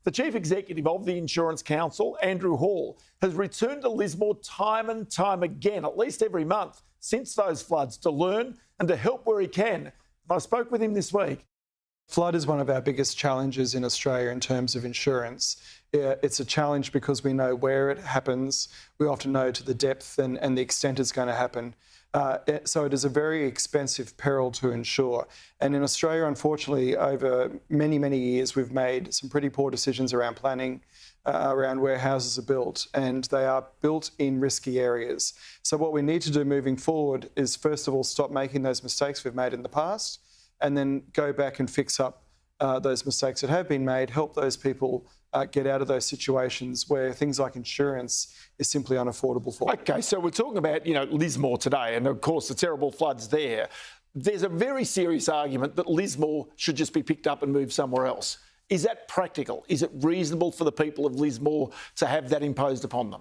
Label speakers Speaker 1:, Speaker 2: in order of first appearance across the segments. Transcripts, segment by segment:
Speaker 1: The Chief Executive of the Insurance Council, Andrew Hall, has returned to Lismore time and time again, at least every month, since those floods, to learn and to help where he can. I spoke with him this week.
Speaker 2: Flood is one of our biggest challenges in Australia in terms of insurance. It's a challenge because we know where it happens. We often know to the depth and the extent it's going to happen. So it is a very expensive peril to insure. And in Australia, unfortunately, over many, many years, we've made some pretty poor decisions around planning, around where houses are built, and they are built in risky areas. So what we need to do moving forward is, first of all, stop making those mistakes we've made in the past, and then go back and fix up those mistakes that have been made, help those people get out of those situations where things like insurance is simply unaffordable for them.
Speaker 1: OK, so we're talking about, Lismore today, and of course the terrible floods there. There's a very serious argument that Lismore should just be picked up and moved somewhere else. Is that practical? Is it reasonable for the people of Lismore to have that imposed upon them?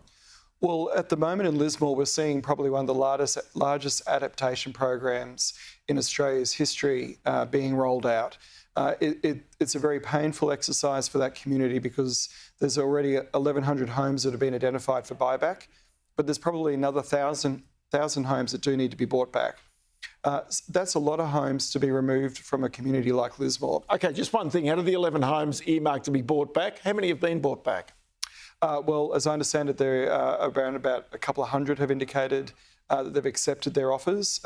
Speaker 2: Well, at the moment in Lismore, we're seeing probably one of the largest adaptation programs in Australia's history being rolled out. It's a very painful exercise for that community because there's already 1,100 homes that have been identified for buyback, but there's probably another 1,000 homes that do need to be bought back. That's a lot of homes to be removed from a community like Lismore.
Speaker 1: OK, just one thing. Out of the 11 homes earmarked to be bought back, how many have been bought back?
Speaker 2: Well, as I understand it, there are around about a couple of hundred have indicated that they've accepted their offers,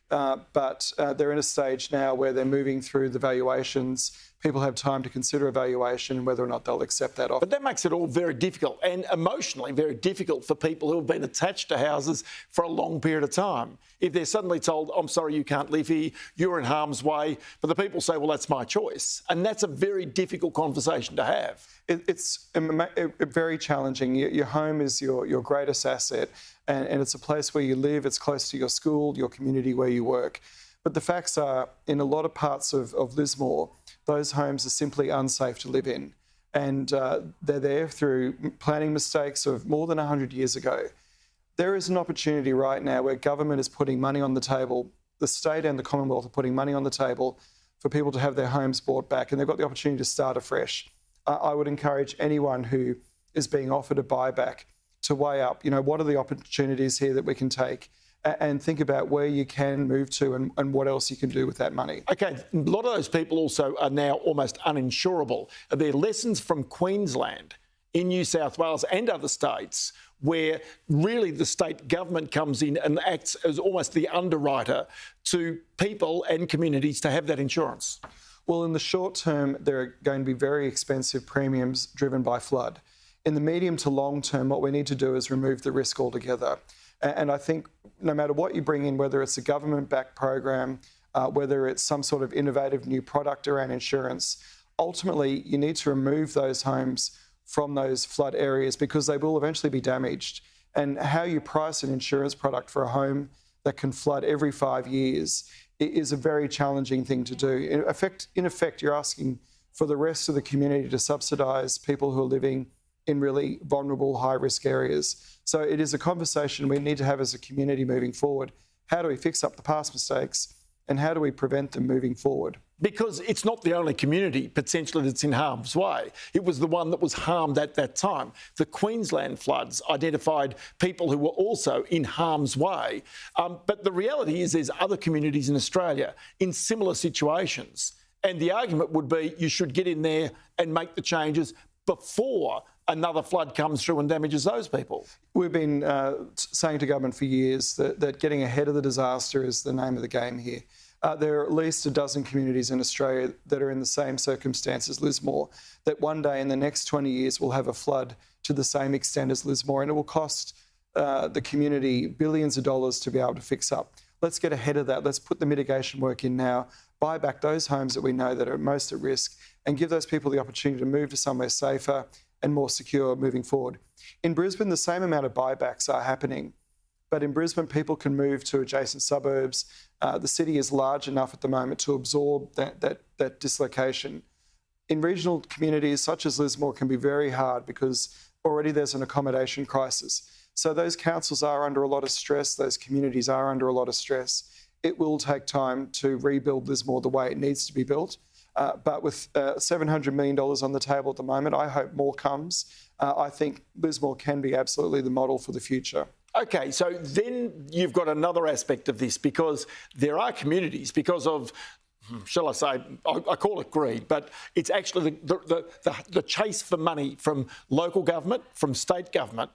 Speaker 2: but they're in a stage now where they're moving through the valuations. People have time to consider a valuation and whether or not they'll accept that offer.
Speaker 1: But that makes it all very difficult and emotionally very difficult for people who have been attached to houses for a long period of time. If they're suddenly told, I'm sorry, you can't live here, you're in harm's way, but the people say, well, that's my choice. And that's a very difficult conversation to have.
Speaker 2: It's very challenging. Your home is your greatest asset, and it's a place where you live, it's close to your school, your community where you work. But the facts are, in a lot of parts of Lismore, those homes are simply unsafe to live in. And they're there through planning mistakes of more than 100 years ago. There is an opportunity right now where government is putting money on the table, the state and the Commonwealth are putting money on the table for people to have their homes bought back, and they've got the opportunity to start afresh. I would encourage anyone who is being offered a buyback to weigh up, what are the opportunities here that we can take, and think about where you can move to and what else you can do with that money. OK,
Speaker 1: a lot of those people also are now almost uninsurable. Are there lessons from Queensland, in New South Wales and other states where really the state government comes in and acts as almost the underwriter to people and communities to have that insurance?
Speaker 2: Well, in the short term, there are going to be very expensive premiums driven by flood. In the medium to long term, what we need to do is remove the risk altogether. And I think no matter what you bring in, whether it's a government-backed program, whether it's some sort of innovative new product around insurance, ultimately you need to remove those homes from those flood areas because they will eventually be damaged. And how you price an insurance product for a home that can flood every 5 years is a very challenging thing to do. In effect, you're asking for the rest of the community to subsidise people who are living in really vulnerable, high-risk areas. So it is a conversation we need to have as a community moving forward. How do we fix up the past mistakes and how do we prevent them moving forward?
Speaker 1: Because it's not the only community potentially that's in harm's way. It was the one that was harmed at that time. The Queensland floods identified people who were also in harm's way. But the reality is there's other communities in Australia in similar situations. And the argument would be you should get in there and make the changes before another flood comes through and damages those people.
Speaker 2: We've been saying to government for years that getting ahead of the disaster is the name of the game here. There are at least a dozen communities in Australia that are in the same circumstance as Lismore, that one day in the next 20 years will have a flood to the same extent as Lismore, and it will cost the community billions of dollars to be able to fix up. Let's get ahead of that. Let's put the mitigation work in now, buy back those homes that we know that are most at risk, and give those people the opportunity to move to somewhere safer and more secure moving forward. In Brisbane, the same amount of buybacks are happening, but in Brisbane, people can move to adjacent suburbs. The city is large enough at the moment to absorb that dislocation. In regional communities such as Lismore, can be very hard because already there's an accommodation crisis. So those councils are under a lot of stress, those communities are under a lot of stress. It will take time to rebuild Lismore the way it needs to be built. But with $700 million on the table at the moment, I hope more comes. I think Lismore can be absolutely the model for the future.
Speaker 1: OK, so then you've got another aspect of this, because there are communities, because of, shall I say, I call it greed, but it's actually the chase for money from local government, from state government,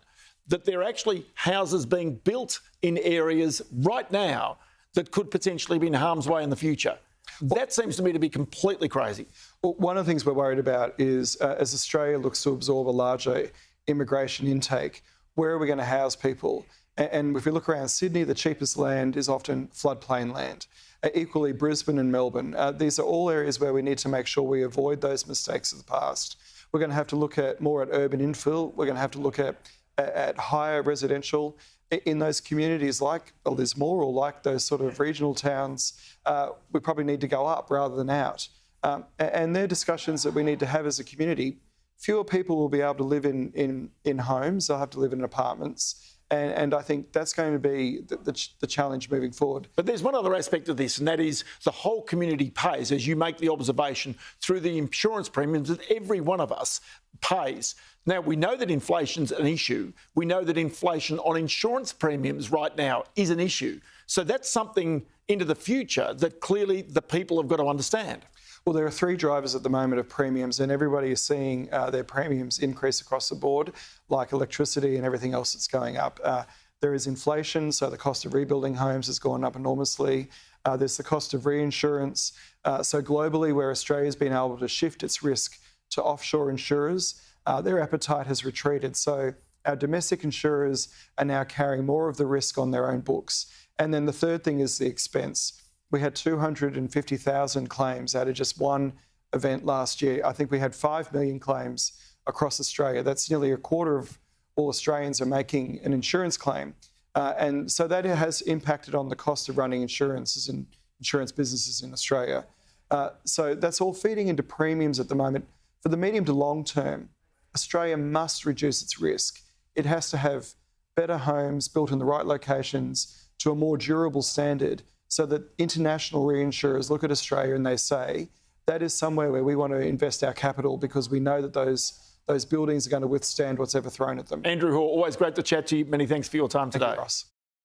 Speaker 1: that there are actually houses being built in areas right now that could potentially be in harm's way in the future. That seems to me to be completely crazy.
Speaker 2: Well, one of the things we're worried about is as Australia looks to absorb a larger immigration intake, where are we going to house people? And if we look around Sydney, the cheapest land is often floodplain land. Equally, Brisbane and Melbourne. These are all areas where we need to make sure we avoid those mistakes of the past. We're going to have to look at more at urban infill. We're going to have to look at higher residential in those communities like Lismore or like those sort of regional towns. We probably need to go up rather than out. And they're discussions that we need to have as a community. Fewer people will be able to live in homes. They'll have to live in apartments. And I think that's going to be the challenge moving forward.
Speaker 1: But there's one other aspect of this, and that is the whole community pays, as you make the observation, through the insurance premiums that every one of us pays. Now, we know that inflation's an issue. We know that inflation on insurance premiums right now is an issue. So that's something into the future that clearly the people have got to understand.
Speaker 2: Well, there are three drivers at the moment of premiums, and everybody is seeing their premiums increase across the board, like electricity and everything else that's going up. There is inflation, so the cost of rebuilding homes has gone up enormously. There's the cost of reinsurance. So globally, where Australia's been able to shift its risk to offshore insurers, their appetite has retreated. So our domestic insurers are now carrying more of the risk on their own books. And then the third thing is the expense. We had 250,000 claims out of just one event last year. I think we had 5 million claims across Australia. That's nearly a quarter of all Australians are making an insurance claim. And so that has impacted on the cost of running insurance businesses in Australia. So that's all feeding into premiums at the moment. For the medium to long term, Australia must reduce its risk. It has to have better homes built in the right locations to a more durable standard, so that international reinsurers look at Australia and they say, that is somewhere where we want to invest our capital, because we know that those buildings are going to withstand what's ever thrown at them.
Speaker 1: Andrew Hall, always great to chat to you. Many thanks for your time today.
Speaker 2: Thank you, Ross.